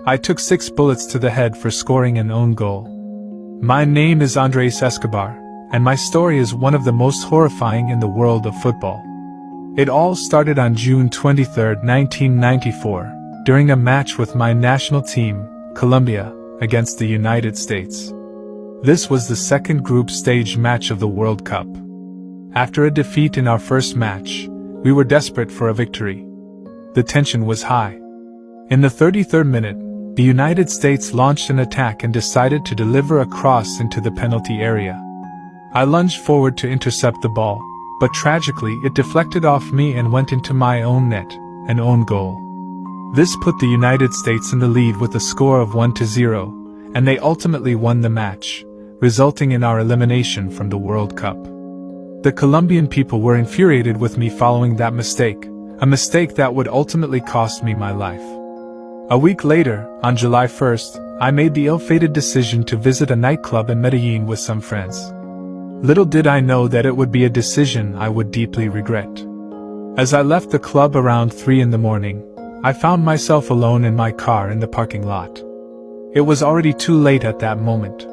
I took 6 bullets to the head for scoring an own goal. My name is Andres Escobar, and my story is one of the most horrifying in the world of football. It all started on June 23, 1994, during a match with my national team, Colombia, against the United States. This was the second group stage match of the World Cup. After a defeat in our first match, we were desperate for a victory. The tension was high. In the 33rd minute, the United States launched an attack and decided to deliver a cross into the penalty area. I lunged forward to intercept the ball, but tragically it deflected off me and went into my own net, an own goal. This put the United States in the lead with a score of 1-0, and they ultimately won the match, resulting in our elimination from the World Cup. The Colombian people were infuriated with me following that mistake, a mistake that would ultimately cost me my life. A week later, on July 1st, I made the ill-fated decision to visit a nightclub in Medellin with some friends. Little did I know that it would be a decision I would deeply regret. As I left the club around 3 in the morning, I found myself alone in my car in the parking lot. It was already too late at that moment.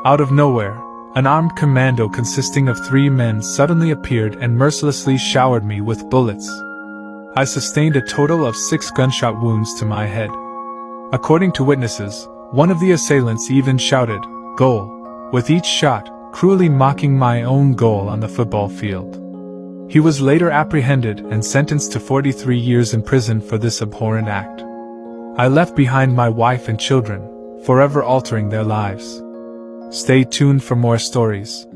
Out of nowhere, an armed commando consisting of 3 men suddenly appeared and mercilessly showered me with bullets. I sustained a total of 6 gunshot wounds to my head. According to witnesses, one of the assailants even shouted, "Goal," with each shot, cruelly mocking my own goal on the football field. He was later apprehended and sentenced to 43 years in prison for this abhorrent act. I left behind my wife and children, forever altering their lives. Stay tuned for more stories.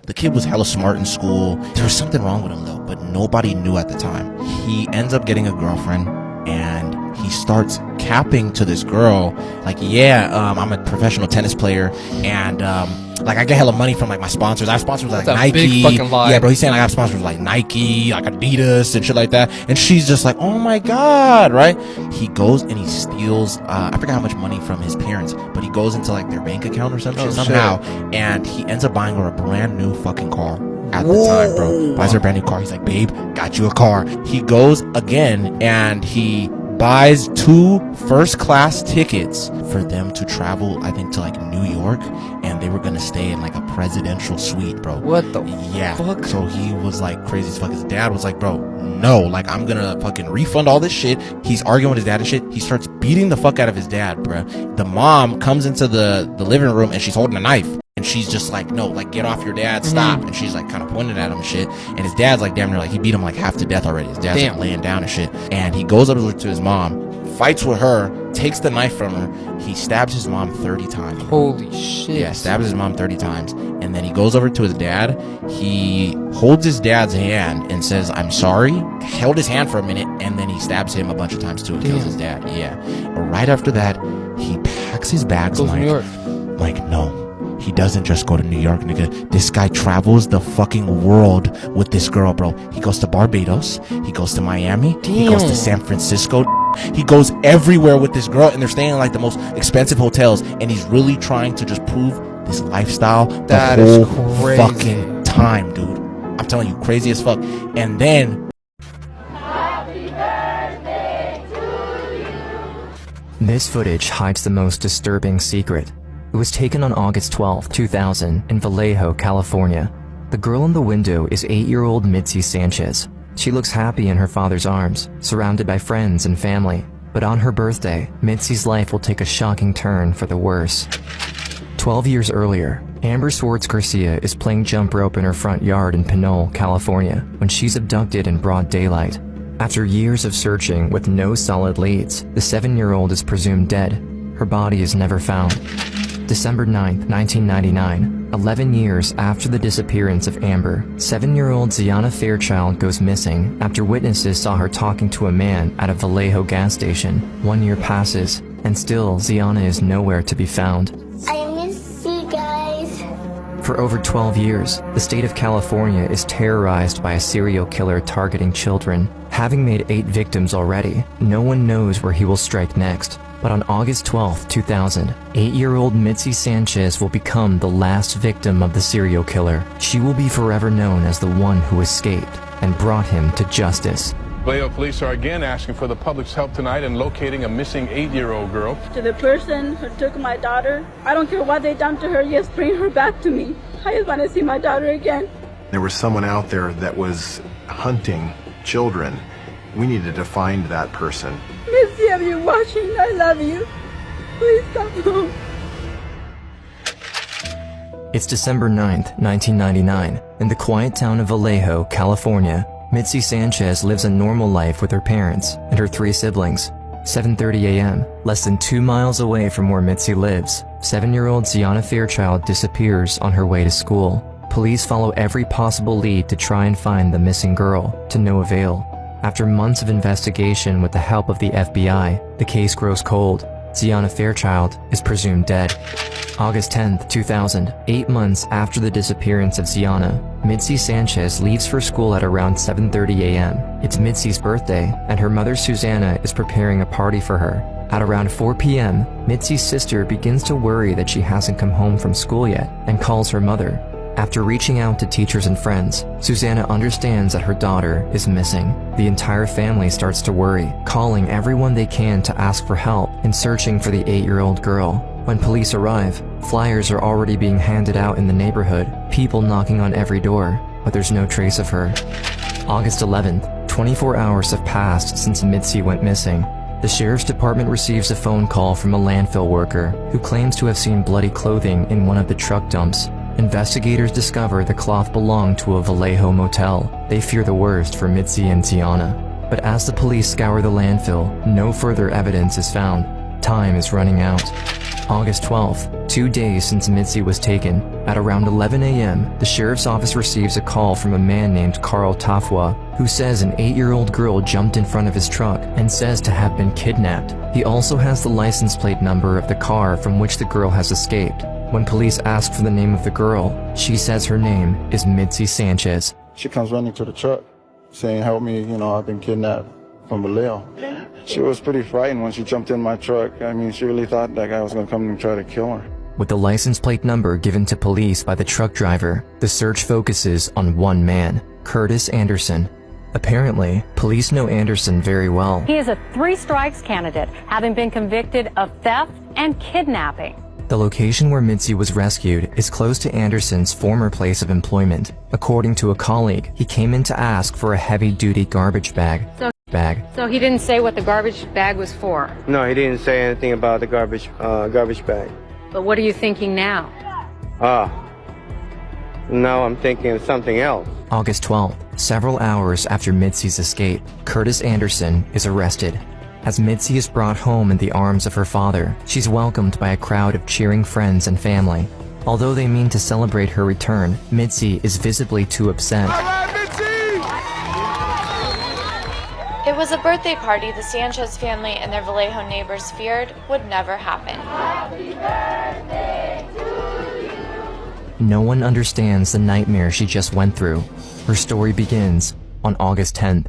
The kid was hella smart in school. There was something wrong with him though, but nobody knew at the time. He ends up getting a girlfriend and he starts capping to this girl like, I'm a professional tennis player and like I get hella money from like my sponsors. I have sponsors like That's a Nike. big fucking lie. Yeah, bro, he's saying like, I have sponsors like Nike, like Adidas and shit like that. And she's just like, oh my god, right? He goes and he steals I forgot how much money from his parents, but he goes into like their bank account or something somehow, and he ends up buying her a brand new fucking car. At the time, bro, buys her a brand new car. He's like, babe, got you a car. He goes again and he buys 2 first-class tickets for them to travel, I think, to like New York, and they were gonna stay in like a presidential suite, bro. What the fuck? So he was like crazy as fuck. His dad was like, bro, no, like I'm gonna fucking refund all this shit. He's arguing with his dad and shit. He starts beating the fuck out of his dad, bro. The mom comes into the living room and she's holding a knife. And she's just like, no, like, get off your dad, stop. And she's like kind of pointing at him and shit. And his dad's like, damn near, like, he beat him like half to death already. His dad's like laying down and shit. And he goes up to his mom, fights with her, takes the knife from her. He stabs his mom 30 times. Holy shit. Yeah, stabs his mom 30 times. And then he goes over to his dad. He holds his dad's hand and says, I'm sorry. Held his hand for a minute. And then he stabs him a bunch of times too and kills his dad. Yeah. Right after that, he packs his bags Goes to New York. like, no. He doesn't just go to New York, nigga. This guy travels the fucking world with this girl, bro. He goes to Barbados. He goes to Miami. He goes to San Francisco. He goes everywhere with this girl, and they're staying in like the most expensive hotels. And he's really trying to just prove this lifestyle the whole fucking time, dude. I'm telling you, crazy as fuck. And then this footage hides the most disturbing secret. It was taken on August 12, 2000 in Vallejo, California. The girl in the window is 8-year-old Mitzi Sanchez. She looks happy in her father's arms, surrounded by friends and family. But on her birthday, Mitzi's life will take a shocking turn for the worse. 12 years earlier, Amber Swartz Garcia is playing jump rope in her front yard in Pinole, California, when she's abducted in broad daylight. After years of searching with no solid leads, the 7-year-old is presumed dead. Her body is never found. December 9, 1999, 11 years after the disappearance of Amber, 7-year-old Ziana Fairchild goes missing after witnesses saw her talking to a man at a Vallejo gas station. 1 year passes, and still Ziana is nowhere to be found. I miss you guys. For over 12 years, the state of California is terrorized by a serial killer targeting children. Having made 8 victims already, no one knows where he will strike next. But on August 12, 2000, 8-year-old Mitzi Sanchez will become the last victim of the serial killer. She will be forever known as the one who escaped and brought him to justice. Vallejo police are again asking for the public's help tonight in locating a missing 8-year-old girl. To the person who took my daughter, I don't care what they done to her, just bring her back to me. I just want to see my daughter again. There was someone out there that was hunting children. We needed to find that person. Missy, if you're watching, I love you. Please come home. It's December 9th, 1999. In the quiet town of Vallejo, California, Mitzi Sanchez lives a normal life with her parents and her 3 siblings. 7:30 a.m., less than 2 miles away from where Mitzi lives, 7-year-old Ziana Fairchild disappears on her way to school. Police follow every possible lead to try and find the missing girl, to no avail. After months of investigation with the help of the FBI, the case grows cold. Ziana Fairchild is presumed dead. August 10th, 2000, 8 months after the disappearance of Ziana, Mitzi Sanchez leaves for school at around 7:30 a.m. It's Mitzi's birthday, and her mother Susanna is preparing a party for her. At around 4 p.m., Mitzi's sister begins to worry that she hasn't come home from school yet and calls her mother. After reaching out to teachers and friends, Susanna understands that her daughter is missing. The entire family starts to worry, calling everyone they can to ask for help in searching for the 8-year-old girl. When police arrive, flyers are already being handed out in the neighborhood, people knocking on every door, but there's no trace of her. August 11th, 24 hours have passed since Mitzi went missing. The sheriff's department receives a phone call from a landfill worker who claims to have seen bloody clothing in one of the truck dumps. Investigators discover the cloth belonged to a Vallejo motel. They fear the worst for Mitzi and Ziana. But as the police scour the landfill, no further evidence is found. Time is running out. August 12th, 2 days since Mitzi was taken. At around 11 a.m., the sheriff's office receives a call from a man named Carl Tafwa, who says an 8-year-old girl jumped in front of his truck and says to have been kidnapped. He also has the license plate number of the car from which the girl has escaped. When police ask for the name of the girl, she says her name is Mitzi Sanchez. She comes running to the truck saying, "Help me, I've been kidnapped from Vallejo." She was pretty frightened when she jumped in my truck. I mean, she really thought that guy was going to come and try to kill her. With the license plate number given to police by the truck driver, the search focuses on one man, Curtis Anderson. Apparently, police know Anderson very well. He is a 3-strikes candidate, having been convicted of theft and kidnapping. The location where Mitzi was rescued is close to Anderson's former place of employment. According to a colleague, he came in to ask for a heavy-duty garbage bag. So he didn't say what the garbage bag was for? No, he didn't say anything about the garbage bag. But what are you thinking now? Now I'm thinking of something else. August 12th, several hours after Mitzi's escape, Curtis Anderson is arrested. As Mitzi is brought home in the arms of her father, she's welcomed by a crowd of cheering friends and family. Although they mean to celebrate her return, Mitzi is visibly too upset. It was a birthday party the Sanchez family and their Vallejo neighbors feared would never happen. No one understands the nightmare she just went through. Her story begins on August 10th.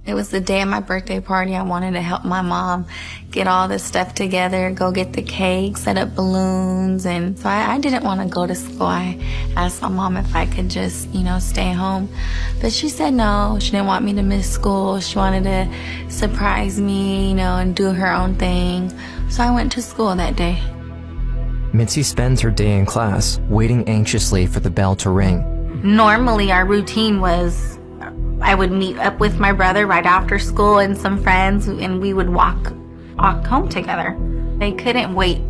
It was the day of my birthday party. I wanted to help my mom get all this stuff together, go get the cake, set up balloons. And so I didn't want to go to school. I asked my mom if I could just, stay home. But she said no. She didn't want me to miss school. She wanted to surprise me, and do her own thing. So I went to school that day. Mitzi spends her day in class, waiting anxiously for the bell to ring. Normally our routine was I would meet up with my brother right after school and some friends, and we would walk home together. They couldn't wait.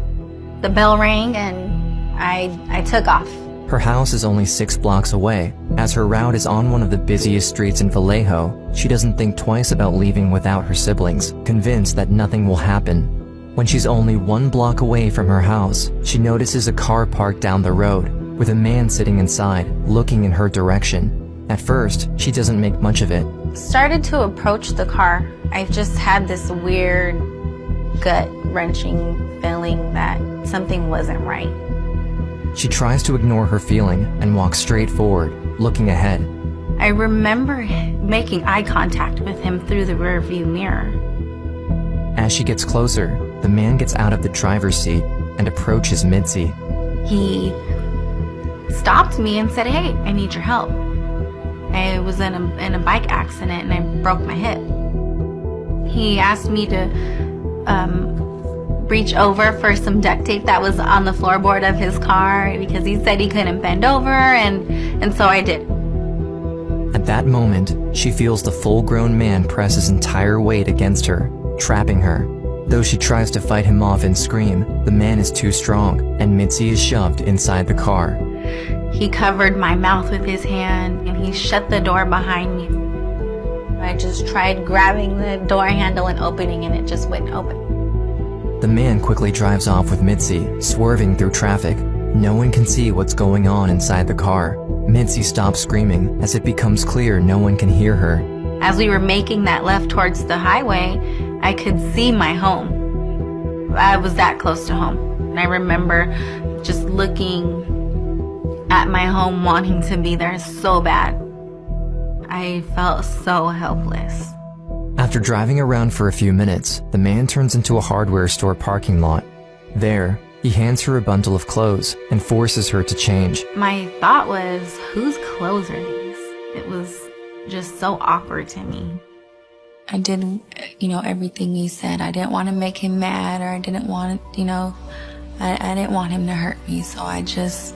The bell rang and I took off. Her house is only 6 blocks away. As her route is on one of the busiest streets in Vallejo, she doesn't think twice about leaving without her siblings, convinced that nothing will happen. When she's only 1 block away from her house, she notices a car parked down the road, with a man sitting inside, looking in her direction. At first, she doesn't make much of it. Started to approach the car. I just had this weird, gut-wrenching feeling that something wasn't right. She tries to ignore her feeling and walks straight forward, looking ahead. I remember making eye contact with him through the rearview mirror. As she gets closer, the man gets out of the driver's seat and approaches Mitzi. He stopped me and said, "Hey, I need your help. I was in a bike accident and I broke my hip." He asked me to reach over for some duct tape that was on the floorboard of his car because he said he couldn't bend over, and so I did. At that moment, she feels the full-grown man press his entire weight against her, trapping her. Though she tries to fight him off and scream, the man is too strong, and Mitzi is shoved inside the car. He covered my mouth with his hand, and he shut the door behind me. I just tried grabbing the door handle and opening, and it just wouldn't open. The man quickly drives off with Mitzi, swerving through traffic. No one can see what's going on inside the car. Mitzi stops screaming as it becomes clear no one can hear her. As we were making that left towards the highway, I could see my home. I was that close to home. And I remember just looking at my home, wanting to be there so bad. I felt so helpless. After driving around for a few minutes, the man turns into a hardware store parking lot. There, he hands her a bundle of clothes and forces her to change. My thought was, whose clothes are these? It was just so awkward to me. I did, everything he said. I didn't want to make him mad, or I didn't want, I didn't want him to hurt me, so I just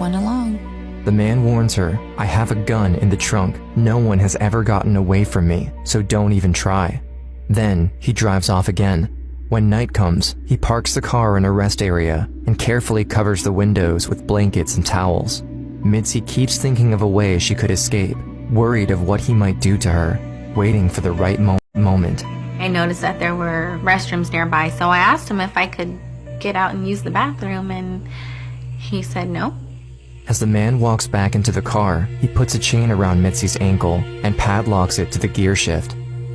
went along. The man warns her, "I have a gun in the trunk. No one has ever gotten away from me, so don't even try." Then he drives off again. When night comes, he parks the car in a rest area and carefully covers the windows with blankets and towels. Mitzi keeps thinking of a way she could escape, worried of what he might do to her, waiting for the right moment. I noticed that there were restrooms nearby, so I asked him if I could get out and use the bathroom, and he said no. As the man walks back into the car, he puts a chain around Mitzi's ankle and padlocks it to the gear shift.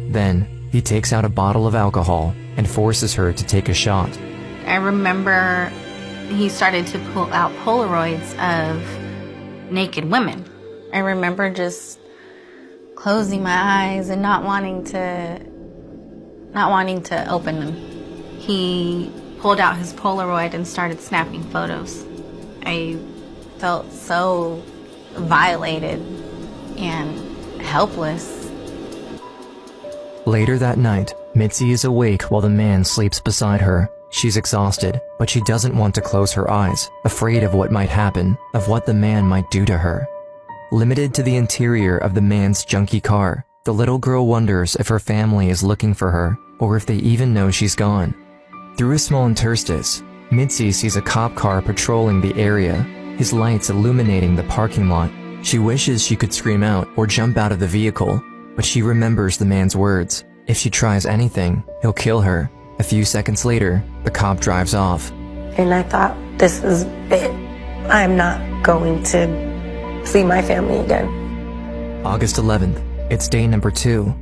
Then, he takes out a bottle of alcohol and forces her to take a shot. I remember he started to pull out Polaroids of naked women. I remember just closing my eyes and not wanting to open them. He pulled out his Polaroid and started snapping photos. I felt so violated and helpless. Later that night, Mitzi is awake while the man sleeps beside her. She's exhausted, but she doesn't want to close her eyes, afraid of what might happen, of what the man might do to her. Limited to the interior of the man's junky car, the little girl wonders if her family is looking for her, or if they even know she's gone. Through a small interstice, Mitzi sees a cop car patrolling the area, his lights illuminating the parking lot. She wishes she could scream out or jump out of the vehicle, but she remembers the man's words. If she tries anything, he'll kill her. A few seconds later, the cop drives off. And I thought, this is it. I'm not going to see my family again. August 11th, it's day number 2.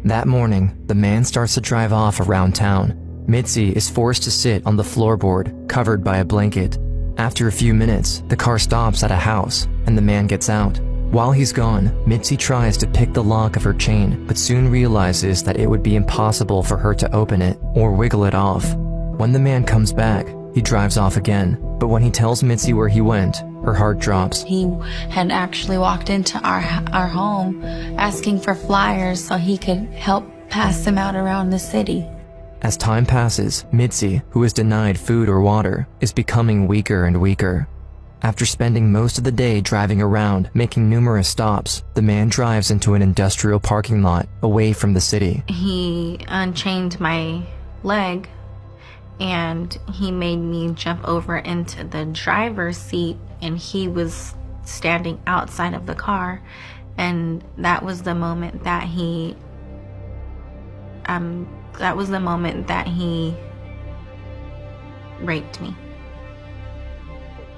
That morning, the man starts to drive off around town. Mitzi is forced to sit on the floorboard, covered by a blanket. After a few minutes, the car stops at a house, and the man gets out. While he's gone, Mitzi tries to pick the lock of her chain, but soon realizes that it would be impossible for her to open it or wiggle it off. When the man comes back, he drives off again, but when he tells Mitzi where he went, her heart drops. He had actually walked into our home asking for flyers so he could help pass them out around the city. As time passes, Mitzi, who is denied food or water, is becoming weaker and weaker. After spending most of the day driving around, making numerous stops, the man drives into an industrial parking lot away from the city. He unchained my leg and he made me jump over into the driver's seat, and he was standing outside of the car, and that was the moment that he raped me.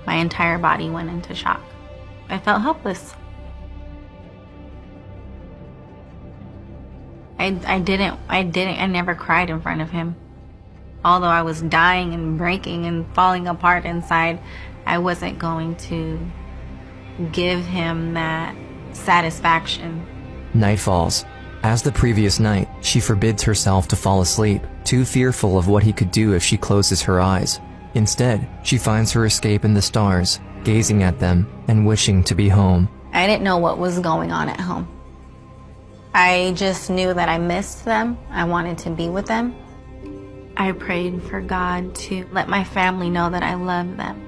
My entire body went into shock. I felt helpless. I never cried in front of him. Although I was dying and breaking and falling apart inside, I wasn't going to give him that satisfaction. Night falls. As the previous night, she forbids herself to fall asleep, too fearful of what he could do if she closes her eyes. Instead, she finds her escape in the stars, gazing at them and wishing to be home. I didn't know what was going on at home. I just knew that I missed them. I wanted to be with them. I prayed for God to let my family know that I loved them.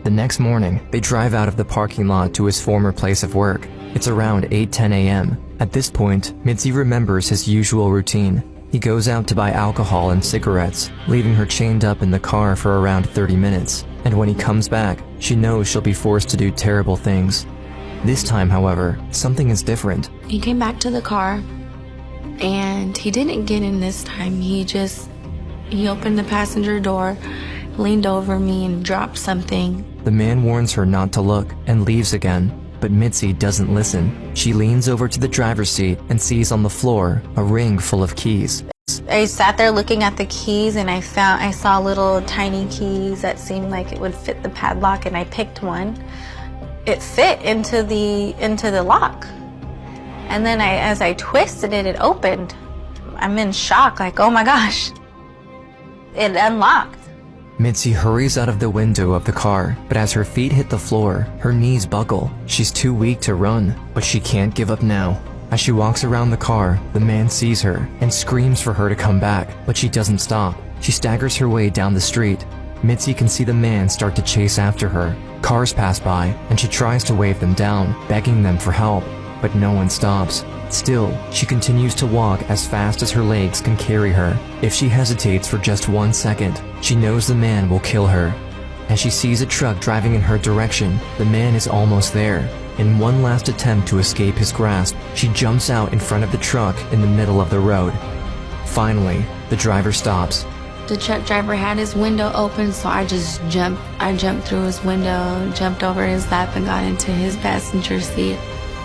The next morning, they drive out of the parking lot to his former place of work. It's around 8:10 a.m. At this point, Mitzi remembers his usual routine. He goes out to buy alcohol and cigarettes, leaving her chained up in the car for around 30 minutes. And when he comes back, she knows she'll be forced to do terrible things. This time, however, something is different. He came back to the car, and he didn't get in this time. He opened the passenger door, leaned over me, and dropped something. The man warns her not to look and leaves again, but Mitzi doesn't listen. She leans over to the driver's seat and sees on the floor a ring full of keys. I sat there looking at the keys, and I saw little tiny keys that seemed like it would fit the padlock, and I picked one. It fit into the lock. And then as I twisted it, it opened. I'm in shock, like, oh my gosh. It unlocked. Mitzi hurries out of the window of the car, but as her feet hit the floor, her knees buckle. She's too weak to run, but she can't give up now. As she walks around the car, the man sees her and screams for her to come back, but she doesn't stop. She staggers her way down the street. Mitzi can see the man start to chase after her. Cars pass by, and she tries to wave them down, begging them for help, but no one stops. Still, she continues to walk as fast as her legs can carry her. If she hesitates for just 1 second, she knows the man will kill her. As she sees a truck driving in her direction, the man is almost there. In one last attempt to escape his grasp, she jumps out in front of the truck in the middle of the road. Finally, the driver stops. The truck driver had his window open, so I just jumped. I jumped through his window, jumped over his lap, and got into his passenger seat.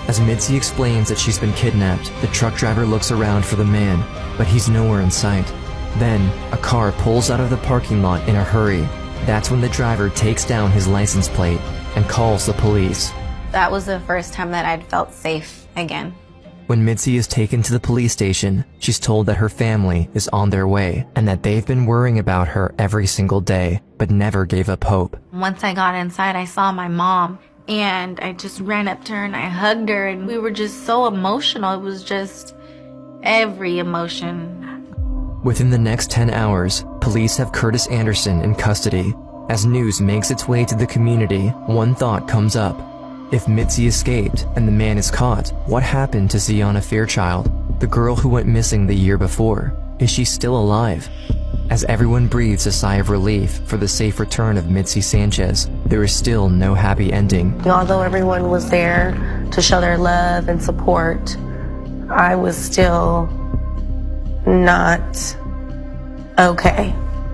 As Mitzi explains that she's been kidnapped, the truck driver looks around for the man, but he's nowhere in sight. Then, a car pulls out of the parking lot in a hurry. That's when the driver takes down his license plate and calls the police. That was the first time that I'd felt safe again. When Mitzi is taken to the police station, she's told that her family is on their way and that they've been worrying about her every single day, but never gave up hope. Once I got inside, I saw my mom, and I just ran up to her and I hugged her, and we were just so emotional. It was just every emotion. Within the next 10 hours, police have Curtis Anderson in custody. As news makes its way to the community, one thought comes up. If Mitzi escaped and the man is caught, what happened to Ziana Fairchild, the girl who went missing the year before? Is she still alive? As everyone breathes a sigh of relief for the safe return of Mitzi Sanchez, there is still no happy ending. Although everyone was there to show their love and support, I was still not okay.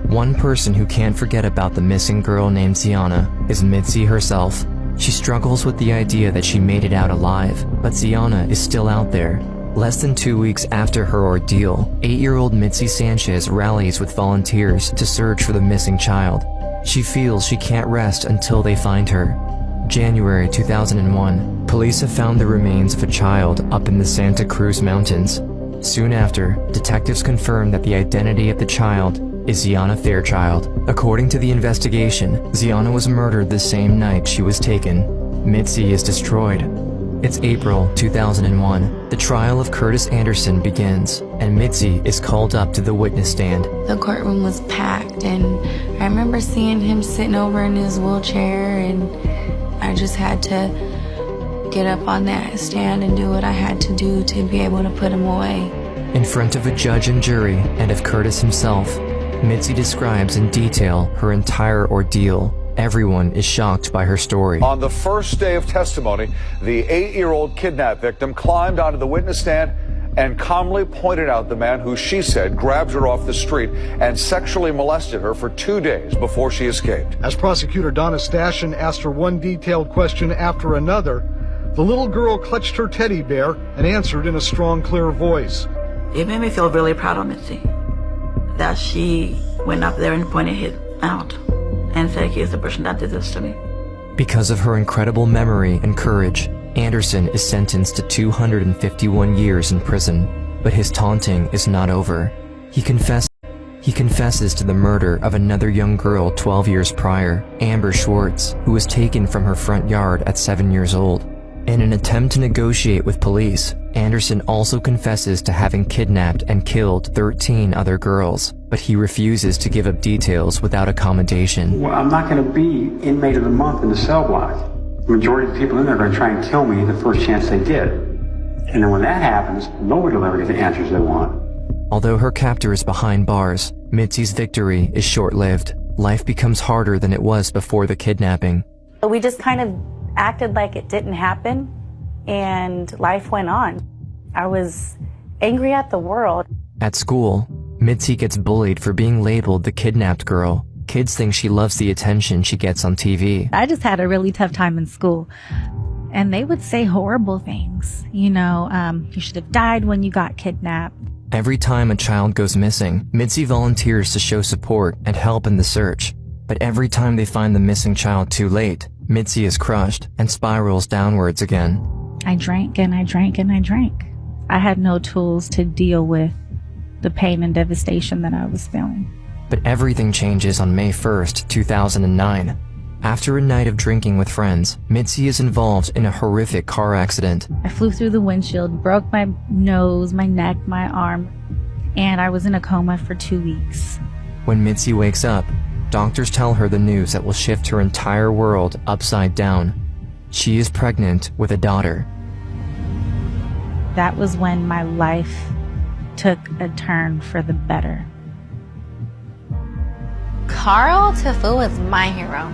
One person who can't forget about the missing girl named Ziana is Mitzi herself. She struggles with the idea that she made it out alive, but Ziana is still out there. Less than 2 weeks after her ordeal, 8-year-old Mitzi Sanchez rallies with volunteers to search for the missing child. She feels she can't rest until they find her. January 2001, police have found the remains of a child up in the Santa Cruz Mountains. Soon after, detectives confirm that the identity of the child is Ziana Fairchild. According to the investigation, Ziana was murdered the same night she was taken. Mitzi is destroyed. It's April 2001. The trial of Curtis Anderson begins, and Mitzi is called up to the witness stand. The courtroom was packed, and I remember seeing him sitting over in his wheelchair, and I just had to get up on that stand and do what I had to do to be able to put him away. In front of a judge and jury, and of Curtis himself, Mitzi describes in detail her entire ordeal. Everyone is shocked by her story. On the first day of testimony, the 8-year-old kidnapped victim climbed onto the witness stand and calmly pointed out the man who she said grabbed her off the street and sexually molested her for 2 days before she escaped. As prosecutor Donna Stashen asked her one detailed question after another, the little girl clutched her teddy bear and answered in a strong, clear voice. It made me feel really proud of Mitzi, that she went up there and pointed it out and said, he's the person that did this to me. Because of her incredible memory and courage, Anderson is sentenced to 251 years in prison. But his taunting is not over. He confesses to the murder of another young girl 12 years prior, Amber Schwartz, who was taken from her front yard at 7 years old. In an attempt to negotiate with police, Anderson also confesses to having kidnapped and killed 13 other girls, but he refuses to give up details without accommodation. Well, I'm not going to be inmate of the month in the cell block. The majority of the people in there are going to try and kill me the first chance they get. And then when that happens, nobody will ever get the answers they want. Although her captor is behind bars, Mitzi's victory is short-lived. Life becomes harder than it was before the kidnapping. We just kind of acted like it didn't happen, and life went on. I was angry at the world. At school, Mitzi gets bullied for being labeled the kidnapped girl. Kids think she loves the attention she gets on TV. I just had a really tough time in school. And they would say horrible things. You should have died when you got kidnapped. Every time a child goes missing, Mitzi volunteers to show support and help in the search. But every time they find the missing child too late, Mitzi is crushed and spirals downwards again. I drank and I drank and I drank. I had no tools to deal with the pain and devastation that I was feeling. But everything changes on May 1st, 2009. After a night of drinking with friends, Mitzi is involved in a horrific car accident. I flew through the windshield, broke my nose, my neck, my arm, and I was in a coma for 2 weeks. When Mitzi wakes up, doctors tell her the news that will shift her entire world upside down. She is pregnant with a daughter. That was when my life took a turn for the better. Carl Tefu was my hero.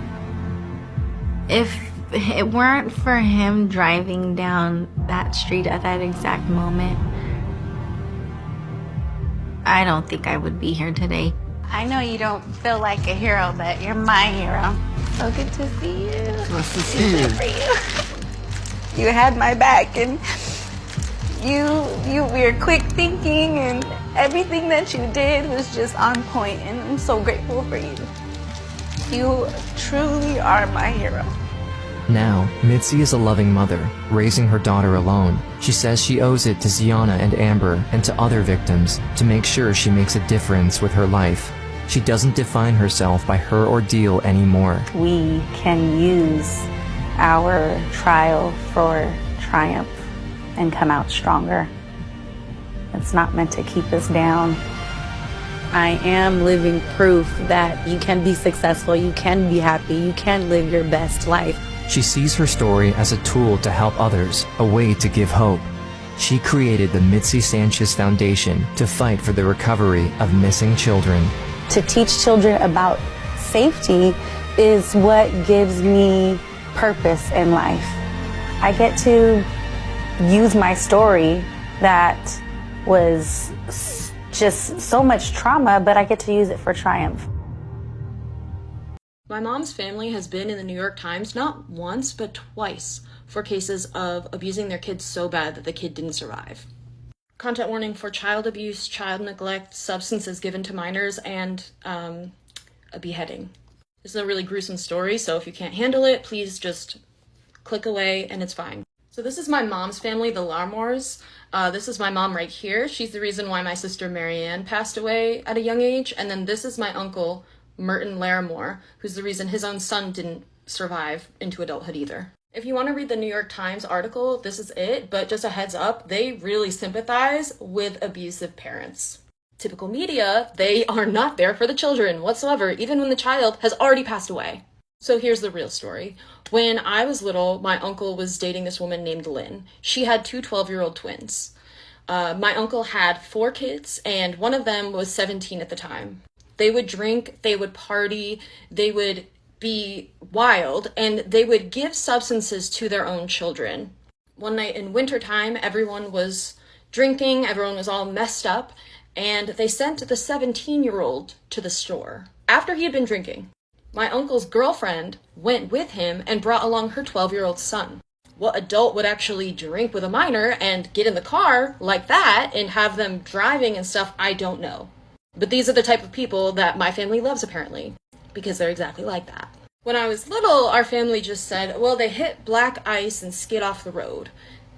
If it weren't for him driving down that street at that exact moment, I don't think I would be here today. I know you don't feel like a hero, but you're my hero. So good to see you. Nice to see you. For you. You had my back, and you were quick thinking, and everything that you did was just on point, and I'm so grateful for you. You truly are my hero. Now, Mitzi is a loving mother, raising her daughter alone. She says she owes it to Ziana and Amber and to other victims to make sure she makes a difference with her life. She doesn't define herself by her ordeal anymore. We can use our trial for triumph and come out stronger. It's not meant to keep us down. I am living proof that you can be successful, you can be happy, you can live your best life. She sees her story as a tool to help others, a way to give hope. She created the Mitzi Sanchez Foundation to fight for the recovery of missing children. To teach children about safety is what gives me purpose in life. I get to use my story that was just so much trauma, but I get to use it for triumph. My mom's family has been in the New York Times not once, but twice for cases of abusing their kids so bad that the kid didn't survive. Content warning for child abuse, child neglect, substances given to minors, and a beheading. This is a really gruesome story, so if you can't handle it, please just click away and it's fine. So this is my mom's family, the Larmores. This is my mom right here. She's the reason why my sister Marianne passed away at a young age. And then this is my uncle, Merton Larimore, who's the reason his own son didn't survive into adulthood either. If you want to read the New York Times article, this is it, but just a heads up, they really sympathize with abusive parents. Typical media, they are not there for the children whatsoever, even when the child has already passed away. So here's the real story. When I was little, my uncle was dating this woman named Lynn. She had two 12-year-old twins. My uncle had 4 kids, and one of them was 17 at the time. They would drink, they would party, they would be wild, and they would give substances to their own children. One night in wintertime, everyone was drinking, everyone was all messed up, and they sent the 17-year-old to the store after he had been drinking. My uncle's girlfriend went with him and brought along her 12-year-old son. What adult would actually drink with a minor and get in the car like that and have them driving and stuff, I don't know. But these are the type of people that my family loves, apparently, because they're exactly like that. When I was little, our family just said, well, they hit black ice and skid off the road.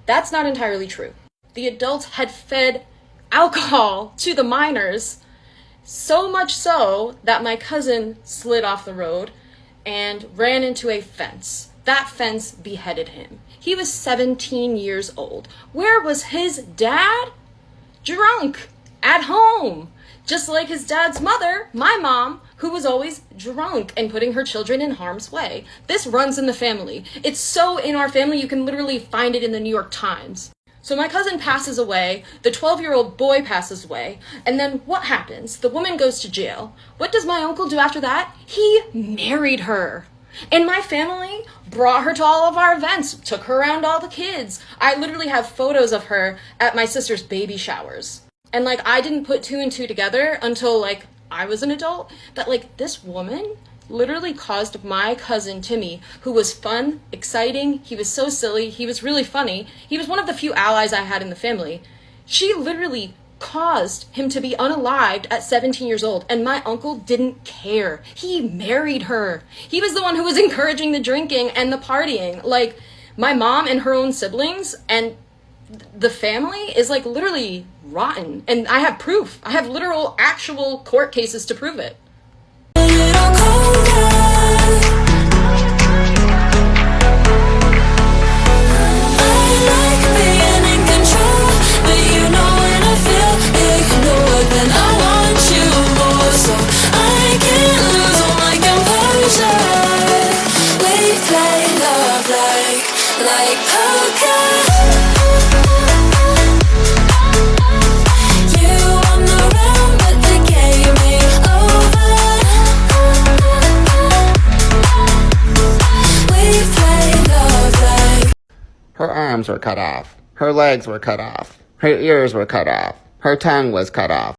That's not entirely true. The adults had fed alcohol to the minors, so much so that my cousin slid off the road and ran into a fence That fence beheaded him. He was 17 years old. Where was his dad? Drunk. At home. Just like his dad's mother, my mom, who was always drunk and putting her children in harm's way. This runs in the family. It's so in our family, you can literally find it in the New York Times. So my cousin passes away, the 12-year-old boy passes away, and then what happens? The woman goes to jail. What does my uncle do after that? He married her. And my family brought her to all of our events, took her around all the kids. I literally have photos of her at my sister's baby showers. And like, I didn't put two and two together until like I was an adult, that like this woman literally caused my cousin Timmy, who was fun, exciting, he was so silly, he was really funny, he was one of the few allies I had in the family. She literally caused him to be unalived at 17 years old, and my uncle didn't care. He married her. He was the one who was encouraging the drinking and the partying. Like, my mom and her own siblings and the family is like literally rotten, and I have proof. I have literal actual court cases to prove it. Her arms were cut off. Her legs were cut off. Her ears were cut off. Her tongue was cut off.